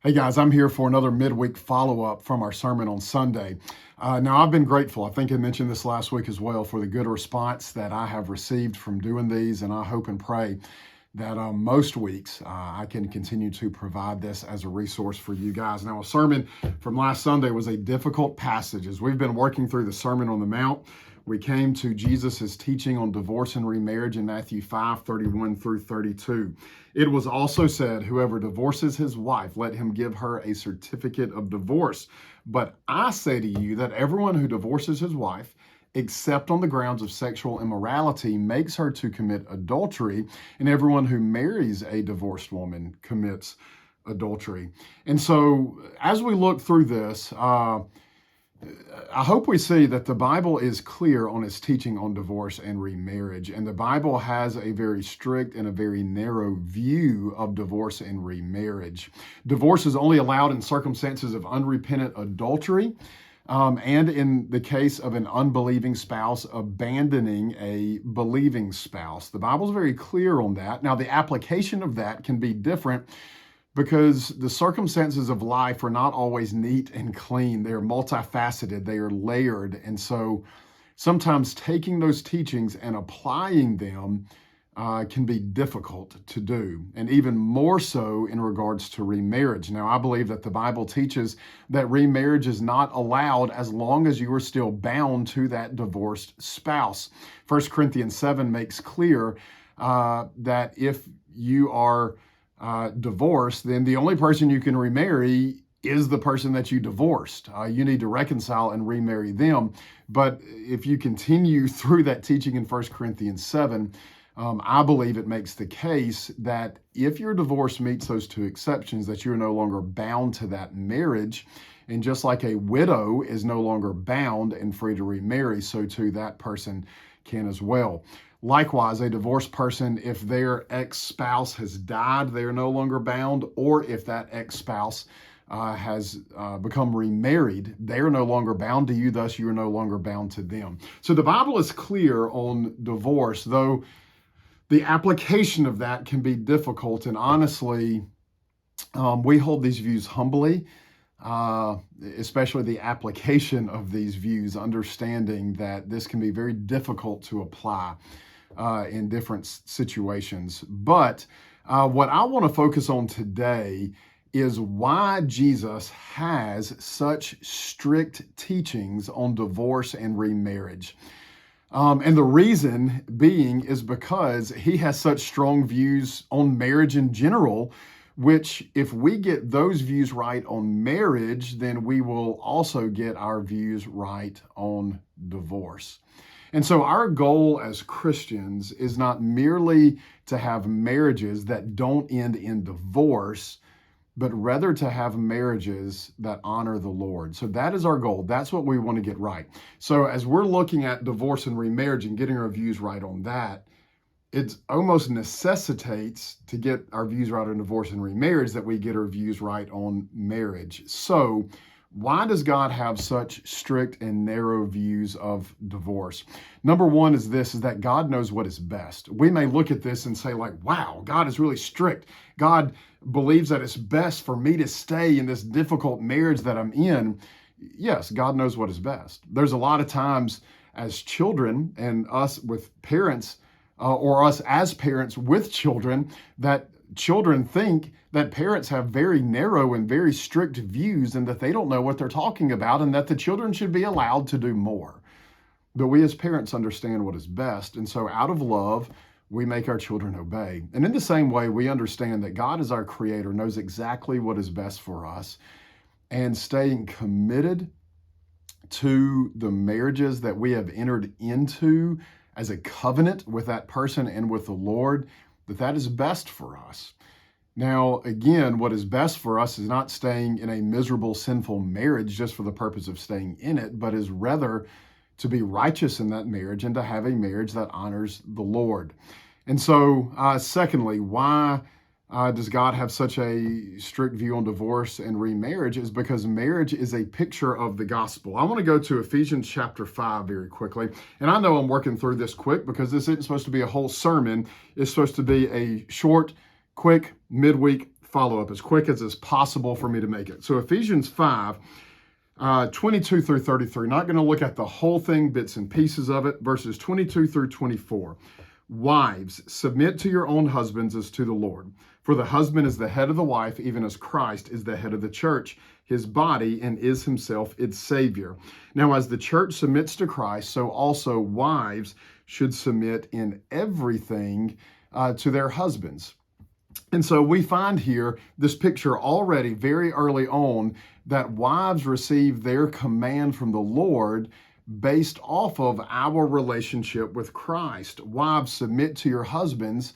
Hey guys, I'm here for another midweek follow-up from our sermon on Sunday. Now, I've been grateful. I think I mentioned this last week as well for the good response that I have received from doing these, and I hope and pray that most weeks I can continue to provide this as a resource for you guys. Now, a sermon from last Sunday was a difficult passage. As we've been working through the Sermon on the Mount, we came to Jesus' teaching on divorce and remarriage in Matthew 5:31 through 32. It was also said, whoever divorces his wife, let him give her a certificate of divorce. But I say to you that everyone who divorces his wife, except on the grounds of sexual immorality, makes her to commit adultery, and everyone who marries a divorced woman commits adultery. And so as we look through this, I hope we see that the Bible is clear on its teaching on divorce and remarriage, and the Bible has a very strict and a very narrow view of divorce and remarriage. Divorce is only allowed in circumstances of unrepentant adultery, and in the case of an unbelieving spouse abandoning a believing spouse. The Bible's very clear on that. Now, the application of that can be different because the circumstances of life are not always neat and clean. They are multifaceted, they are layered. And so sometimes taking those teachings and applying them can be difficult to do, and even more so in regards to remarriage. Now, I believe that the Bible teaches that remarriage is not allowed as long as you are still bound to that divorced spouse. 1 Corinthians 7 makes clear that if you are divorced, then the only person you can remarry is the person that you divorced. You need to reconcile and remarry them. But if you continue through that teaching in 1 Corinthians 7, I believe it makes the case that if your divorce meets those two exceptions, that you're no longer bound to that marriage. And just like a widow is no longer bound and free to remarry, so too that person can as well. Likewise, a divorced person, if their ex-spouse has died, they are no longer bound, or if that ex-spouse has become remarried, they are no longer bound to you, thus you are no longer bound to them. So the Bible is clear on divorce, though the application of that can be difficult, and honestly, we hold these views humbly, especially the application of these views, understanding that this can be very difficult to apply in different situations. But what I want to focus on today is why Jesus has such strict teachings on divorce and remarriage. And the reason being is because he has such strong views on marriage in general, which if we get those views right on marriage, then we will also get our views right on divorce. And so our goal as Christians is not merely to have marriages that don't end in divorce, but rather to have marriages that honor the Lord. So that is our goal. That's what we want to get right. So as we're looking at divorce and remarriage and getting our views right on that, it almost necessitates to get our views right on divorce and remarriage that we get our views right on marriage. So why does God have such strict and narrow views of divorce? Number one is this, is that God knows what is best. We may look at this and say like, wow, God is really strict. God believes that it's best for me to stay in this difficult marriage that I'm in. Yes, God knows what is best. There's a lot of times as children and us with parents, or us as parents with children, that children think that parents have very narrow and very strict views and that they don't know what they're talking about and that the children should be allowed to do more. But we as parents understand what is best. And so out of love, we make our children obey. And in the same way, we understand that God is our creator, knows exactly what is best for us, and staying committed to the marriages that we have entered into as a covenant with that person and with the Lord, that is best for us. Now, again, what is best for us is not staying in a miserable, sinful marriage just for the purpose of staying in it, but is rather to be righteous in that marriage and to have a marriage that honors the Lord. And so, secondly, why does God have such a strict view on divorce and remarriage? Is because marriage is a picture of the gospel. I want to go to Ephesians chapter 5 very quickly. And I know I'm working through this quick because this isn't supposed to be a whole sermon. It's supposed to be a short, quick midweek follow-up as quick as is possible for me to make it. So Ephesians 5, 22 through 33. Not going to look at the whole thing, bits and pieces of it. Verses 22 through 24. Wives, submit to your own husbands as to the Lord. For the husband is the head of the wife, even as Christ is the head of the church, his body, and is himself its Savior. Now, as the church submits to Christ, so also wives should submit in everything to their husbands. And so we find here this picture already very early on that wives receive their command from the Lord based off of our relationship with Christ. Wives, submit to your husbands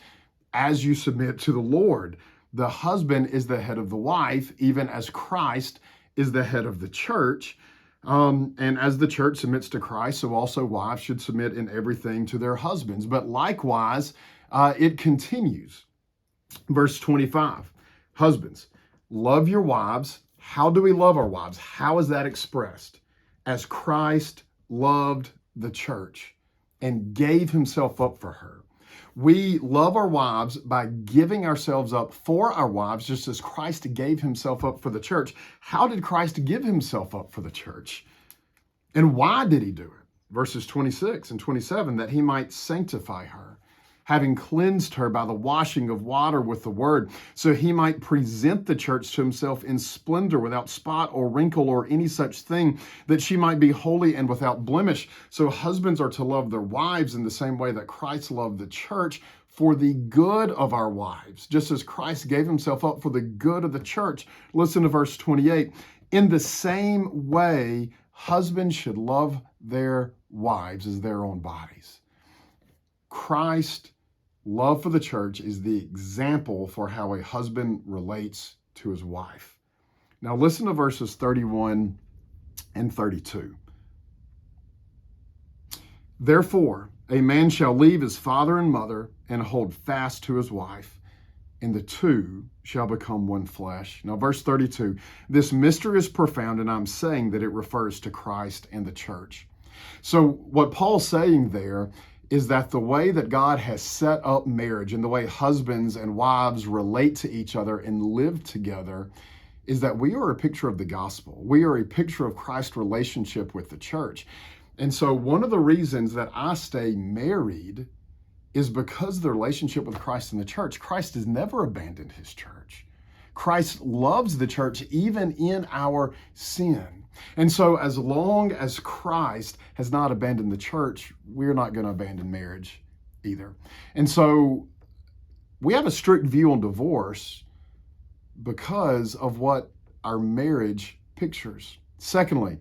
as you submit to the Lord. The husband is the head of the wife, even as Christ is the head of the church. And as the church submits to Christ, so also wives should submit in everything to their husbands. But likewise, it continues. Verse 25, husbands, love your wives. How do we love our wives? How is that expressed? As Christ loved the church and gave himself up for her. We love our wives by giving ourselves up for our wives, just as Christ gave himself up for the church. How did Christ give himself up for the church? And why did he do it? Verses 26 and 27, that he might sanctify her, having cleansed her by the washing of water with the word, so he might present the church to himself in splendor, without spot or wrinkle or any such thing, that she might be holy and without blemish. So husbands are to love their wives in the same way that Christ loved the church, for the good of our wives, just as Christ gave himself up for the good of the church. Listen to verse 28. In the same way, husbands should love their wives as their own bodies. Christ's love for the church is the example for how a husband relates to his wife. Now listen to verses 31 and 32. Therefore, a man shall leave his father and mother and hold fast to his wife, and the two shall become one flesh. Now verse 32, this mystery is profound, and I'm saying that it refers to Christ and the church. So what Paul's saying there is that the way that God has set up marriage and the way husbands and wives relate to each other and live together is that we are a picture of the gospel. We are a picture of Christ's relationship with the church. And so one of the reasons that I stay married is because of the relationship with Christ and the church. Christ has never abandoned his church. Christ loves the church even in our sin. And so as long as Christ has not abandoned the church, we're not going to abandon marriage either. And so we have a strict view on divorce because of what our marriage pictures. Secondly,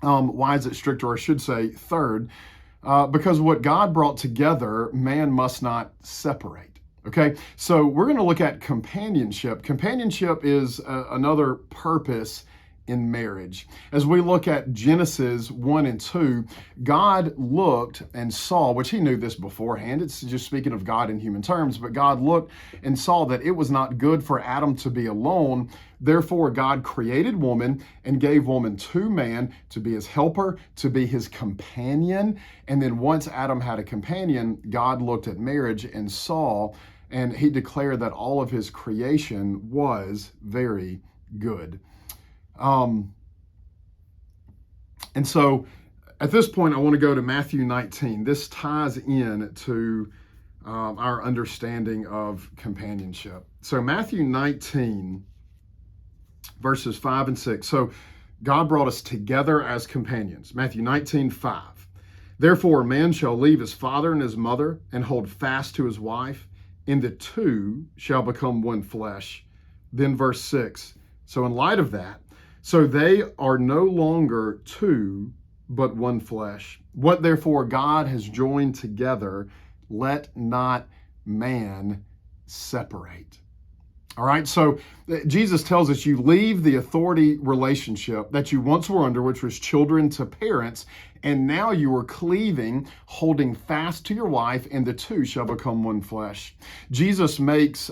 why is it strict? Or I should say third, because what God brought together, man must not separate. Okay, so we're going to look at companionship. Companionship is another purpose in marriage. As we look at Genesis 1 and 2, God looked and saw, which he knew this beforehand, it's just speaking of God in human terms, but God looked and saw that it was not good for Adam to be alone. Therefore, God created woman and gave woman to man to be his helper, to be his companion. And then once Adam had a companion, God looked at marriage and saw, and he declared that all of his creation was very good. And so at this point, I want to go to Matthew 19. This ties in to our understanding of companionship. So Matthew 19, verses 5 and 6. So God brought us together as companions. Matthew 19, 5. Therefore, a man shall leave his father and his mother and hold fast to his wife, and the two shall become one flesh. Then verse 6. So in light of that, so they are no longer two, but one flesh. What therefore God has joined together, let not man separate. All right, so Jesus tells us you leave the authority relationship that you once were under, which was children to parents, and now you are cleaving, holding fast to your wife, and the two shall become one flesh. Jesus makes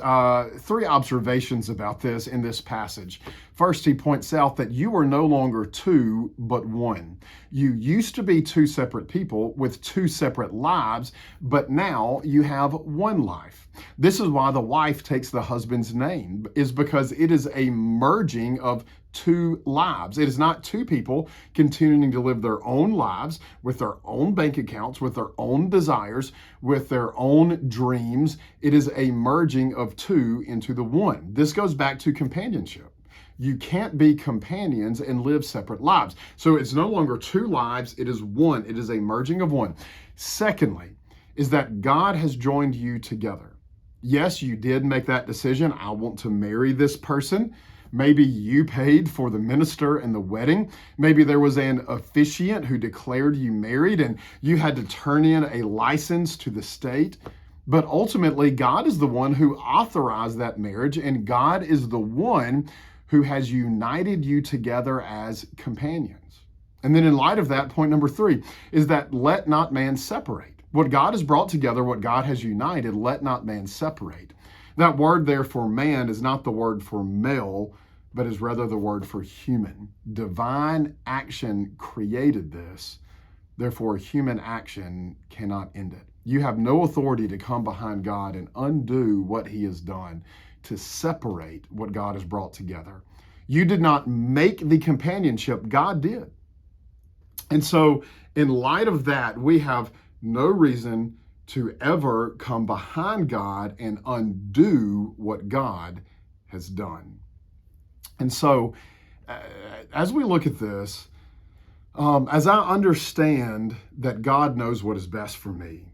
three observations about this in this passage. First, he points out that you are no longer two, but one. You used to be two separate people with two separate lives, but now you have one life. This is why the wife takes the husband's name, is because it is a merging of two lives. It is not two people continuing to live their own lives with their own bank accounts, with their own desires, with their own dreams. It is a merging of two into the one. This goes back to companionship. You can't be companions and live separate lives. So it's no longer two lives, it is one. It is a merging of one. Secondly, is that God has joined you together. Yes, you did make that decision. I want to marry this person. Maybe you paid for the minister and the wedding. Maybe there was an officiant who declared you married and you had to turn in a license to the state. But ultimately, God is the one who authorized that marriage, and God is the one who has united you together as companions. And then in light of that, point number 3 is that let not man separate. What God has brought together, what God has united, let not man separate. That word there for man is not the word for male, but is rather the word for human. Divine action created this. Therefore, human action cannot end it. You have no authority to come behind God and undo what he has done, to separate what God has brought together. You did not make the companionship, God did. And so in light of that, we have no reason to ever come behind God and undo what God has done. And so as we look at this, as I understand that God knows what is best for me,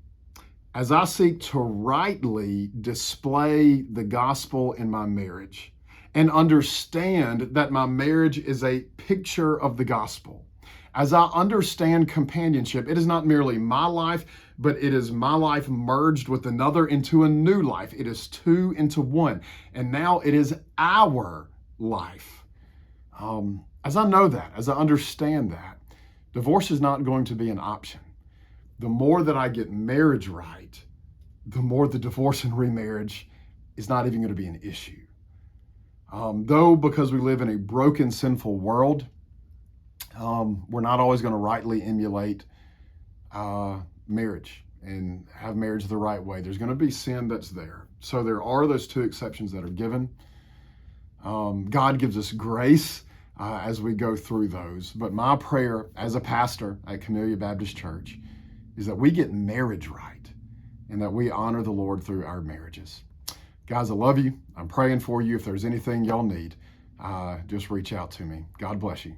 as I seek to rightly display the gospel in my marriage and understand that my marriage is a picture of the gospel, as I understand companionship, it is not merely my life, but it is my life merged with another into a new life. It is two into one. And now it is our life. As I know that, as I understand that, divorce is not going to be an option. The more that I get marriage right, the more the divorce and remarriage is not even going to be an issue. Though because we live in a broken, sinful world, we're not always going to rightly emulate marriage and have marriage the right way. There's going to be sin that's there. So there are those two exceptions that are given. God gives us grace as we go through those. But my prayer as a pastor at Camellia Baptist Church is that we get marriage right and that we honor the Lord through our marriages. Guys, I love you. I'm praying for you. If there's anything y'all need, just reach out to me. God bless you.